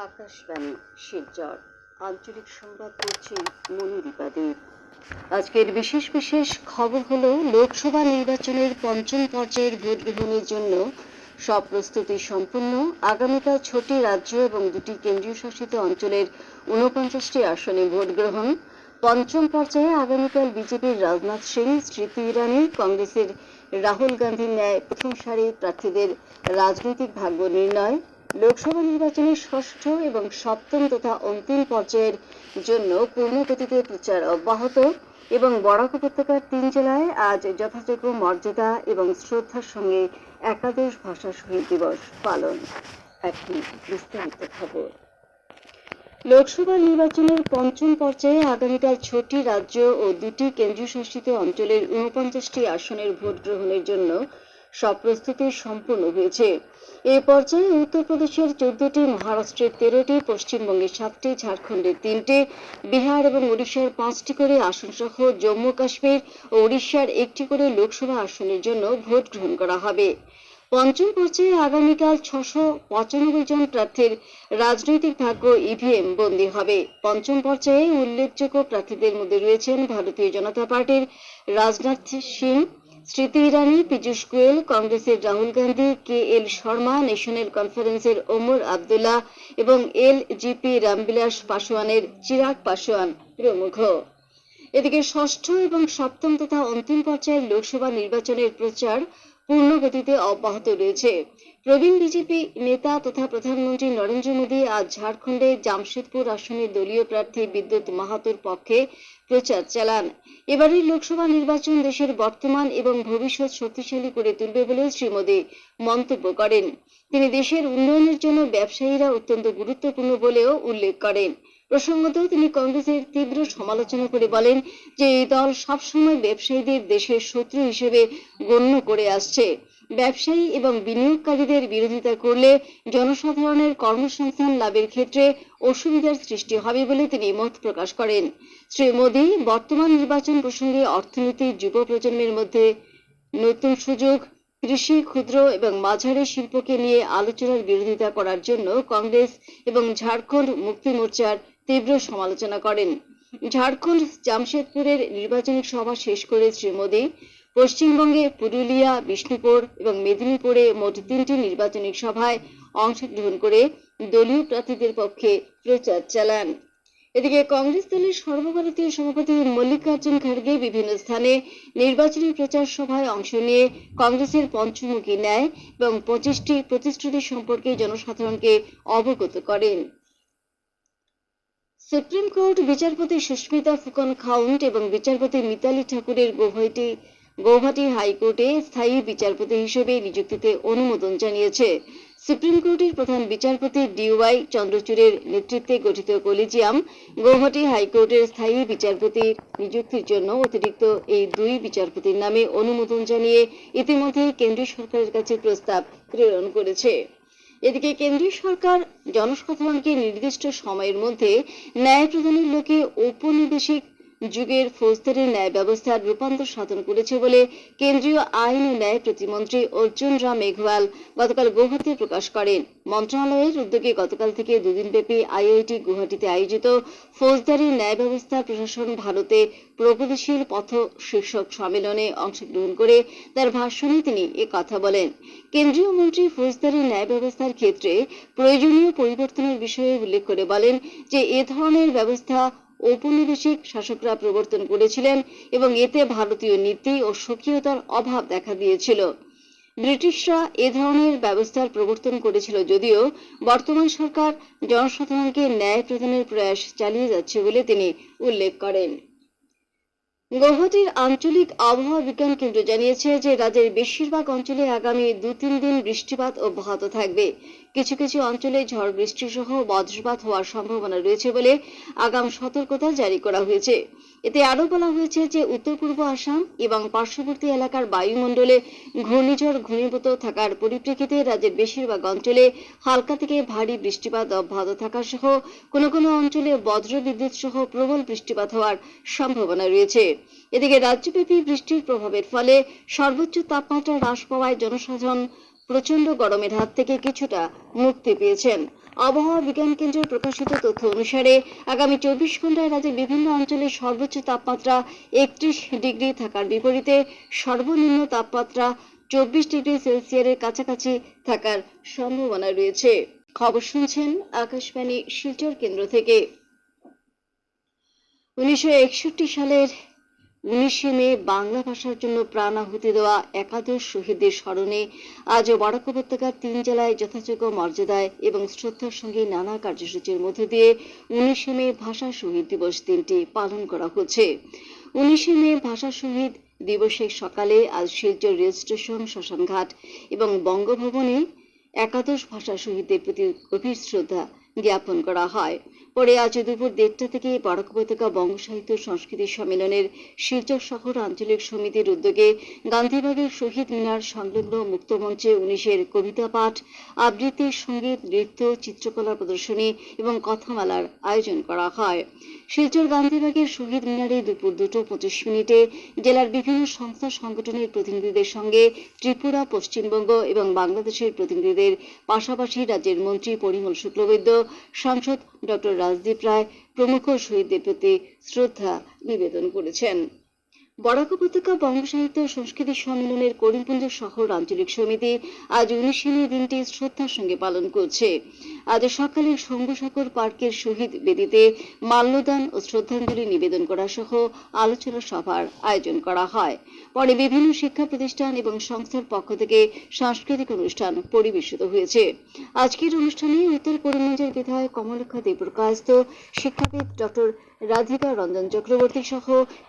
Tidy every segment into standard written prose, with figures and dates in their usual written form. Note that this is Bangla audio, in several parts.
আকাশবাণী শিলচর আঞ্চলিক সংবাদ পড়ছি মনিরূপা দেব। আজকের বিশেষ বিশেষ খবর হলো লোকসভা নির্বাচনের পঞ্চম পর্যায়ের ভোট গ্রহণের জন্য সব প্রস্তুতি সম্পন্ন। আগামীকাল 6টি রাজ্য এবং 2টি কেন্দ্রীয় শাসিত অঞ্চলের 49টি আসনে ভোট গ্রহণ। পঞ্চম পর্যায়ে আগামীকাল বিজেপির রাজনাথ সিং, স্মৃতি ইরানি, কংগ্রেসের রাহুল গান্ধীর ন্যায় প্রথম সারির প্রার্থীদের রাজনৈতিক ভাগ্য নির্ণয়। লোকসভা নির্বাচনের ষষ্ঠ এবং সপ্তম তথা অন্তিম পর্যায়ের জন্য পূর্ণগতিতে প্রচার অব্যাহত এবং বরাক উপত্যকার 3 জেলায় আজ যথাযোগ্য মর্যাদা এবং শ্রদ্ধার সঙ্গে একাদশ ভাষা শহীদ দিবস পালন। এখন বিস্তারিত খবর। লোকসভা নির্বাচনের পঞ্চম পর্যায়ে আগামীকাল 6টি রাজ্য ও 2টি কেন্দ্রীয় শাসিত অঞ্চলের 49টি আসনের ভোট গ্রহণের জন্য সব প্রস্তুতি সম্পূর্ণ হয়েছে। এই পর্যায়ে উত্তরপ্রদেশের 14টি, মহারাষ্ট্রের 13টি, পশ্চিমবঙ্গের 7টি, ঝাড়খণ্ডের 3টি, বিহার এবং উড়িষ্যার 5টি করে আসন সহ জম্মু কাশ্মীর ও উড়িষ্যার 1টি করে লোকসভা আসনের জন্য ভোট গ্রহণ করা হবে। পঞ্চম পর্যায়ে আগামীকাল 695 জন প্রার্থীর রাজনৈতিক ভাগ্য ইভিএম বন্দী হবে। পঞ্চম পর্যায়ে উল্লেখযোগ্য প্রার্থীদের মধ্যে রয়েছেন ভারতীয় জনতা পার্টির রাজনাথ সিং, স্মৃতি ইরানি, পীযূষ গোয়েল, কংগ্রেসের রাহুল গান্ধী, KL শর্মা, ন্যাশনাল কনফারেন্সের ওমর আবদুল্লাহ এবং LJP রামবিলাস পাসওয়ানের চিরাগ পাসওয়ান প্রমুখ। এদিকে ষষ্ঠ এবং সপ্তম তথা অন্তিম পর্যায়ের লোকসভা নির্বাচনের প্রচার পূর্ণ গতিতে অব্যাহত রয়েছে। প্রবীণ বিজেপি নেতা তথা প্রধানমন্ত্রী নরেন্দ্র মোদী আজ ঝাড়খণ্ডে জামশেদপুর আসনে দলীয় প্রার্থী বিদ্যুৎ মাহাতোর পক্ষে প্রচার চালান। এবারের লোকসভা নির্বাচন দেশের বর্তমান এবং ভবিষ্যৎ শক্তিশালী করে তুলবে বলে শ্রী মোদী মন্তব্য করেন। তিনি দেশের উন্নয়নের জন্য ব্যবসায়ীরা অত্যন্ত গুরুত্বপূর্ণ বলেও উল্লেখ করেন। প্রসঙ্গত তিনি কংগ্রেসের তীব্র সমালোচনা করে বলেন যে এই দল সবসময় ব্যবসায়ীদের দেশের শত্রু হিসেবে গণ্য করে আসছে। ব্যবসায়ী এবং বিনিয়োগকারীদের বিরোধিতা করলে জনসাধারণের কর্মসংস্থান লাভের ক্ষেত্রে অসুবিধার সৃষ্টি হবে বলে তিনি মত প্রকাশ করেন। শ্রী মোদী বর্তমান নির্বাচন প্রসঙ্গে অর্থনীতি, যুব প্রজন্মের মধ্যে নতুন সুযোগ, কৃষি, ক্ষুদ্র এবং মাঝারি শিল্পকে নিয়ে আলোচনার বিরোধিতা করার জন্য কংগ্রেস এবং ঝাড়খণ্ড মুক্তি মোর্চার তীব্র সমালোচনা করেন। ঝাড়খণ্ড জামশেদপুরের নির্বাচনী সভা শেষ করে শ্রী মোদী পশ্চিমবঙ্গে পুরুলিয়া, বিষ্ণুপুর এবং মেদিনীপুরে মোট 3টি নির্বাচনী সভায় অংশগ্রহণ করে দলীয় প্রার্থীদের পক্ষে প্রচার চালান। এদিকে কংগ্রেস দলের সর্বভারতীয় সভাপতি মল্লিকার্জুন খাড়গে বিভিন্ন স্থানে নির্বাচনী প্রচার সভায় অংশ নিয়ে কংগ্রেসের পঞ্চমুখী ন্যায় এবং 25টি প্রতিশ্রুতি সম্পর্কে জনসাধারণকে অবগত করেন। সুপ্রিম কোর্ট বিচারপতি সুস্মিতা ফুকন খাউন্ট এবং বিচারপতি মিতালি ঠাকুরের গৌহাটি হাইকোর্টে স্থায়ী বিচারপতি হিসেবে নিযুক্তিতে অনুমোদন জানিয়েছে। সুপ্রিম কোর্টের প্রধান বিচারপতি DY চন্দ্রচূড়ের নেতৃত্বে গঠিত কলিজিয়াম গৌহাটি হাইকোর্টের স্থায়ী বিচারপতির নিযুক্তির জন্য অতিরিক্ত এই 2 বিচারপতির নামে অনুমোদন জানিয়ে ইতিমধ্যে কেন্দ্রীয় সরকারের কাছে প্রস্তাব প্রেরণ করেছে। এদিকে কেন্দ্রীয় সরকার জনসাধারণকে নির্দিষ্ট সময়ের মধ্যে ন্যায় প্রদানের লক্ষ্যে ঔপনিবেশিক যুগের ফৌজদারি ন্যায় ব্যবস্থার রূপান্তর সাধন করেছে বলে কেন্দ্রীয় আইন ও ন্যায় প্রতিমন্ত্রী অর্জুন রাম মেঘওয়াল গতকাল গৌহাটিতে প্রকাশ করেন। মন্ত্রণালয়ের উদ্যোগে গতকাল থেকে 2 দিনব্যাপী IIT গুয়াহাটিতে আয়োজিত ফৌজদারি ন্যায় ব্যবস্থা প্রশাসন ভারতে প্রগতিশীল পথ শীর্ষক সম্মেলনে অংশগ্রহণ করে তার ভাষণে তিনি কথা বলেন। কেন্দ্রীয় মন্ত্রী ফৌজদারি ন্যায় ব্যবস্থার ক্ষেত্রে প্রয়োজনীয় পরিবর্তনের বিষয়ে উল্লেখ করে বলেন যে এ ধরনের ব্যবস্থা ঔপনিবেশিক শাসকরা প্রবর্তন করেছিলেন এবং এতে ভারতীয় নীতি ও স্বকীয়তার অভাব দেখা দিয়েছিল। ব্রিটিশরা এ ধরনের ব্যবস্থার প্রবর্তন করেছিল যদিও বর্তমান সরকার জনসাধারণকে ন্যায় প্রদানের প্রয়াস চালিয়ে যাচ্ছে বলে তিনি উল্লেখ করেন। গৌহাটির আঞ্চলিক আবহাওয়া বিজ্ঞান কেন্দ্র জানিয়েছে যে রাজ্যের বেশিরভাগ অঞ্চলে আগামী 2-3 দিন বৃষ্টিপাত অব্যাহত থাকবে। কিছু কিছু অঞ্চলে ঝড় বৃষ্টি সহ বজ্রপাত হওয়ার সম্ভাবনা রয়েছে বলে আগাম সতর্কতা জারি করা হয়েছে। এতে আরো বলা হয়েছে যে উত্তর পূর্ব আসাম এবং পার্শ্ববর্তী এলাকার বায়ুমণ্ডলে ঘূর্ণিঝড় ঘনীভূত থাকার পরিপ্রেক্ষিতে রাজ্যের বেশিরভাগ অঞ্চলে হালকা থেকে ভারী বৃষ্টিপাত অব্যাহত থাকা সহ কোনো কোনো অঞ্চলে বজ্রবিদ্যুৎ সহ প্রবল বৃষ্টিপাত হওয়ার সম্ভাবনা রয়েছে। এদিকে রাজ্যব্যাপী বৃষ্টির প্রভাবের ফলে সর্বোচ্চ তাপমাত্রা হ্রাস পাওয়ায় জনসাধারণ প্রচন্ড গরমের হাত থেকে কিছুটা মুক্তি পেয়েছেন। আবহাওয়া বিজ্ঞান কেন্দ্রের প্রকাশিত তথ্য অনুসারে আগামী 24 ঘন্টায় রাজ্যের বিভিন্ন অঞ্চলে সর্বোচ্চ তাপমাত্রা 31 ডিগ্রি থাকার বিপরীতে সর্বনিম্ন তাপমাত্রা 24 ডিগ্রি সেলসিয়াসের কাছাকাছি থাকার সম্ভাবনা রয়েছে। খবর শুনছেন আকাশবাণী শিলচর কেন্দ্র থেকে। 1961 সালের 19 মে বাংলা ভাষার জন্য প্রাণ আহুতি দেওয়া একাদশ শহীদদের স্মরণে আজ বরাক উপত্যকার 3 জেলায় যথাযোগ্য মর্যাদায় এবং শ্রদ্ধার সঙ্গে নানা কার্যসূচির মধ্য দিয়ে 19 মে ভাষা শহীদ দিবস দিনটি পালন করা হচ্ছে। 19 মে ভাষা শহীদ দিবসের সকালে আজ শিলচর রেল স্টেশন, শ্মশানঘাট এবং বঙ্গভবনে একাদশ ভাষা শহীদদের প্রতি গভীর শ্রদ্ধা জ্ঞাপন করা হয়। পরে আজ দুপুর 1:30 থেকে বরাক উপত্যকা বঙ্গ সাহিত্য সংস্কৃতি সম্মেলনের শিলচর শহর আঞ্চলিক সমিতির উদ্যোগে গান্ধীবাগের শহীদ মিনার সংলগ্ন মুক্তমঞ্চে 19-এর কবিতা পাঠ, আবৃত্তি, সঙ্গীত, নৃত্য, চিত্রকলা প্রদর্শনী এবং কথামালার আয়োজন করা হয়। শিলচর গান্ধীবাগের শহীদ মিনারে দুপুর 2:25 জেলার বিভিন্ন সংস্থা সংগঠনের প্রতিনিধিদের সঙ্গে ত্রিপুরা, পশ্চিমবঙ্গ এবং বাংলাদেশের প্রতিনিধিদের পাশাপাশি রাজ্যের মন্ত্রী পরিমল শুক্লবৈদ্য, সাংসদ ডক্টর রাজদীপ রায় প্রমুখ শহীদদের প্রতি শ্রদ্ধা নিবেদন করেছেন। বরাক উপত্যকা বঙ্গ সাহিত্য সংস্কৃতি সম্মেলনের করিমপুঞ্জ শহর আঞ্চলিক সমিতি আজ 19 মে দিনটি শ্রদ্ধার সঙ্গে পালন করছে। আজ সকালে শম্ভুসাগর পার্কের শহীদ বেদিতে মাল্যদান ও শ্রদ্ধাঞ্জলি নিবেদন করা সহ আলোচনা সভার আয়োজন করা হয়। পরে বিভিন্ন শিক্ষা প্রতিষ্ঠান এবং সংস্থার পক্ষ থেকে সাংস্কৃতিক অনুষ্ঠান পরিবেশিত হয়েছে। আজকের অনুষ্ঠানে উত্তর করিমগঞ্জের বিধায়ক কমলেখা দেবপ্রকাশত, শিক্ষাবিদ ডক্টর রাধিকা রঞ্জন চক্রবর্তী সহ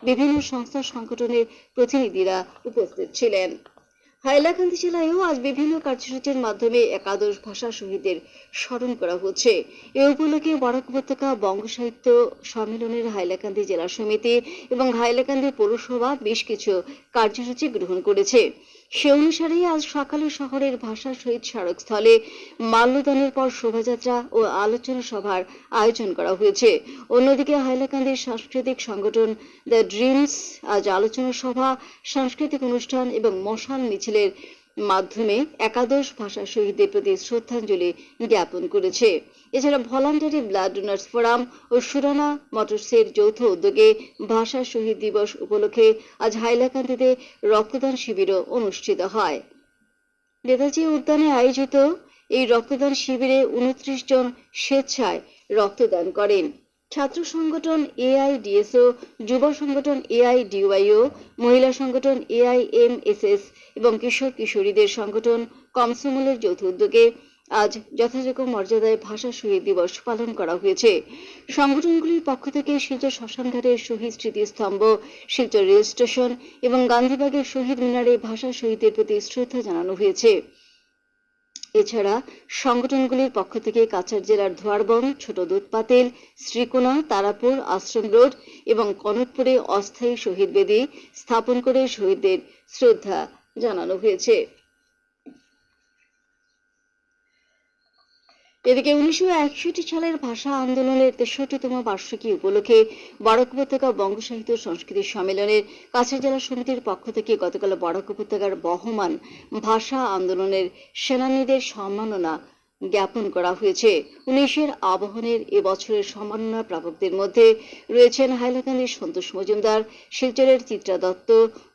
বিভিন্ন সংস্থা সংগঠনের প্রতিনিধিরা উপস্থিত ছিলেন। হাইলাকান্দি জেলায়ও আজ বিভিন্ন কার্যসূচির মাধ্যমে একাদশ ভাষা শহীদদের স্মরণ করা হচ্ছে। এ উপলক্ষে বরাক উপত্যকা বঙ্গ সাহিত্য সম্মেলনের হাইলাকান্দি জেলা সমিতি এবং হাইলাকান্দি পৌরসভা বেশ কিছু কার্যসূচি গ্রহণ করেছে। সে অনুসারে আজ সকালে শহরের ভাষা শহীদ স্মারকস্থলে মাল্যদানের পর শোভাযাত্রা ও আলোচনা সভার আয়োজন করা হয়েছে। অন্যদিকে হাইলাকান্দির সাংস্কৃতিক সংগঠন দ্য ড্রিমস আজ আলোচনা সভা, সাংস্কৃতিক অনুষ্ঠান এবং মশাল মিছিলের মাধ্যমে একাদশ ভাষা শহীদদের প্রতি শ্রদ্ধাঞ্জলি জ্ঞাপন করেছে। এছাড়া ভলান্টারি ব্লাড ডোনার্স ফোরাম ও সুরানা মোটরসের যৌথ উদ্যোগে ভাষা শহীদ দিবস উপলক্ষে আজ হাইলাকান্দিতে রক্তদান শিবিরও অনুষ্ঠিত হয়। নেতাজি উদ্যানে আয়োজিত এই রক্তদান শিবিরে 29 জন স্বেচ্ছায় রক্তদান করেন। ছাত্র সংগঠন এআইডিএসও, যুব সংগঠন এআইডিওয়াইও, মহিলা সংগঠন এআইএমএসএস এবং কিশোর কিশোরীদের সংগঠন কমসমলের যৌথ উদ্যোগে আজ যথাযোগ্য মর্যাদায় ভাষা শহীদ দিবস পালন করা হয়েছে। সংগঠনগুলির পক্ষ থেকে শিলচর শ্মশানঘাটের শহীদ স্মৃতিস্তম্ভ, শিলচর রেল স্টেশন এবং গান্ধীবাগের শহীদ মিনারে ভাষা শহীদদের প্রতি শ্রদ্ধা জানানো হয়েছে। এছাড়া সংগঠনগুলির পক্ষ থেকে কাছাড় জেলার ধোয়ারবন, ছোট দুধপাতিল, শ্রীকোনা, তারাপুর, আশ্রম রোড এবং কনকপুরে অস্থায়ী শহীদ বেদি স্থাপন করে শহীদদের শ্রদ্ধা জানানো হয়েছে। এদিকে 1961 সালের ভাষা আন্দোলনের 63তম বার্ষিকী উপলক্ষে বরাক উপত্যকা বঙ্গ সাহিত্য সংস্কৃতি সম্মেলনের কাছাড় জেলা সমিতির পক্ষ থেকে গতকাল বরাক উপত্যকার বহমান ভাষা আন্দোলনের সেনানীদের সম্মাননা জ্ঞাপন করা হয়েছে। 19-এর আবাহনের এবছরের সম্মাননা প্রাপকদের মধ্যে রয়েছেন হাইলাকান্দির সন্তোষ মজুমদার, শিলচরের চিত্রা দত্ত,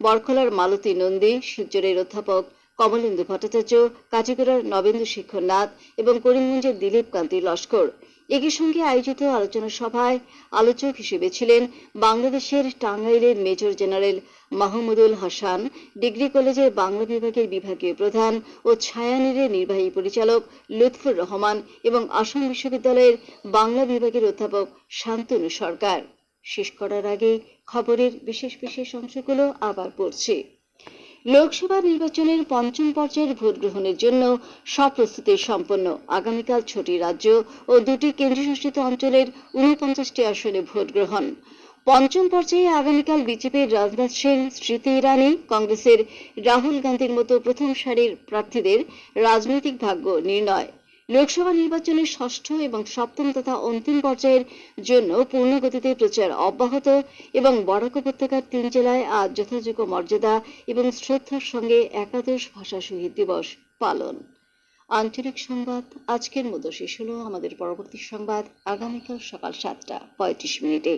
বরখলার মালতী নন্দী, শিলচরের অধ্যাপক কমলেন্দু ভট্টাচার্য, কাটিগড়ার নবেন্দু শেখর নাথ এবং করিমগঞ্জের দিলীপ কান্তি লস্কর। একই সঙ্গে আয়োজিত আলোচনা সভায় আলোচক হিসেবে ছিলেন বাংলাদেশের টাঙ্গাইলের major general Mahmudul Hasan, degree কলেজের বাংলা বিভাগের বিভাগীয় প্রধান ও ছায়ানীরের নির্বাহী পরিচালক লুৎফুর রহমান এবং আসাম বিশ্ববিদ্যালয়ের বাংলা বিভাগের অধ্যাপক শান্তনু সরকার। শেষ করার আগে খবরের বিশেষ অংশগুলো আবার পড়ছি। লোকসভা নির্বাচনের পঞ্চম পর্যায়ের ভোট গ্রহণের জন্য সব প্রস্তুতি সম্পন্ন। আগামীকাল 6টি রাজ্য ও 2টি কেন্দ্রশাসিত অঞ্চলের 49টি আসনে ভোট গ্রহণ। পঞ্চম পর্যায়ে আগামীকাল বিজেপির রাজনাথ সিং, স্মৃতি ইরানি, কংগ্রেসের রাহুল গান্ধীর মতো প্রথম সারির প্রার্থীদের রাজনৈতিক ভাগ্য নির্ণয়। লোকসভা নির্বাচনের ষষ্ঠ এবং সপ্তম তথা অন্তিম পর্যায়ের জন্য পূর্ণগতিতে প্রচার অব্যাহত এবং বরাক উপত্যকার 3 জেলায় আজ যথাযোগ্য মর্যাদা এবং শ্রদ্ধার সঙ্গে একাদশ ভাষা শহীদ দিবস পালন। আঞ্চলিক সংবাদ আজকের মতো শেষ হলো। আমাদের পরবর্তী সংবাদ আগামীকাল সকাল 7টা 35 মিনিটে।